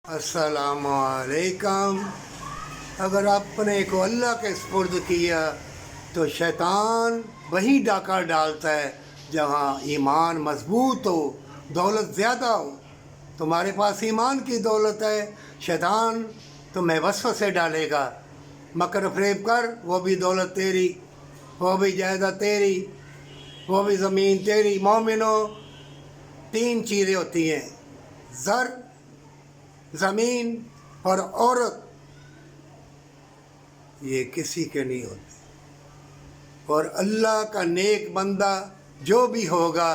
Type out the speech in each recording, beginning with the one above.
अस्सलामुअलैकुम। अगर आपने को अल्लाह के सुपुर्द किया तो शैतान वही डाका डालता है जहाँ ईमान मजबूत हो, दौलत ज़्यादा हो। तुम्हारे पास ईमान की दौलत है, शैतान तुम्हें वसवसे डालेगा, मकर फरेब कर, वो भी दौलत तेरी, वो भी जायदाद तेरी, वो भी ज़मीन तेरी। मोमिनो, तीन चीज़ें होती हैं, ज़र, ज़मीन और औरत, ये किसी के नहीं होते। और अल्लाह का नेक बंदा जो भी होगा,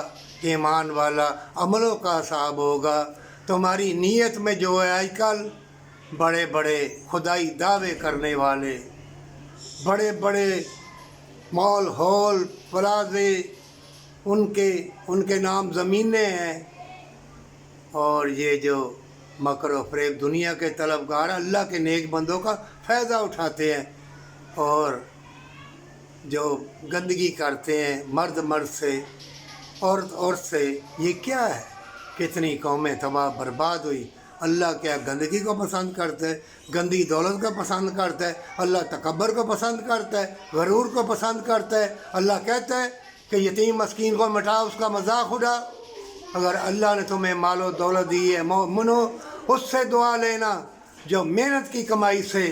ईमान वाला, अमलों का साहब होगा। तुम्हारी नीयत में जो है, आजकल बड़े बड़े खुदाई दावे करने वाले, बड़े बड़े मॉल हॉल प्लाजे, उनके नाम ज़मीनें हैं। और ये जो मकर व फरेब दुनिया के तलबगार अल्लाह के नेक बंदों का फ़ायदा उठाते हैं और जो गंदगी करते हैं मर्द से, औरत से। ये क्या है? कितनी कौमें तबाह बर्बाद हुई। अल्लाह क्या गंदगी को पसंद करता है? गंदी दौलत को पसंद करता है? अल्लाह तकब्बर को पसंद करता है, गरूर को पसंद करता है। अल्लाह कहता है कि यतीम मस्कीन को मिटा, उसका मजाक उड़ा। अगर अल्लाह ने तुम्हें मालो दौलत दी है, मोमिनो, उससे दुआ लेना जो मेहनत की कमाई से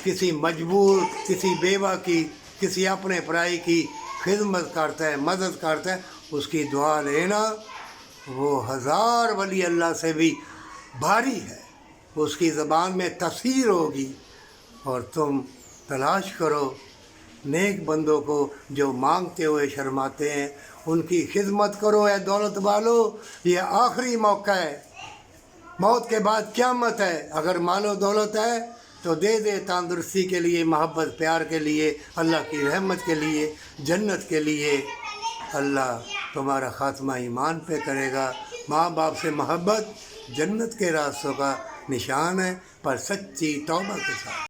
किसी मजबूर, किसी बेवा की, किसी अपने पराई की खिदमत करता है, मदद करता है, उसकी दुआ लेना। वो हज़ार वली अल्लाह से भी भारी है, उसकी ज़बान में तफसीर होगी। और तुम तलाश करो नेक बंदों को जो मांगते हुए शर्माते हैं, उनकी खिदमत करो। ए दौलत वालो, ये आखिरी मौका है, मौत के बाद क़यामत है। अगर मालो दौलत है तो दे दे, तंदुरुस्ती के लिए, मोहब्बत प्यार के लिए, अल्लाह की रहमत के लिए, जन्नत के लिए। अल्लाह तुम्हारा ख़ात्मा ईमान पे करेगा। माँ बाप से मोहब्बत जन्नत के रास्तों का निशान है, पर सच्ची तौबा के साथ।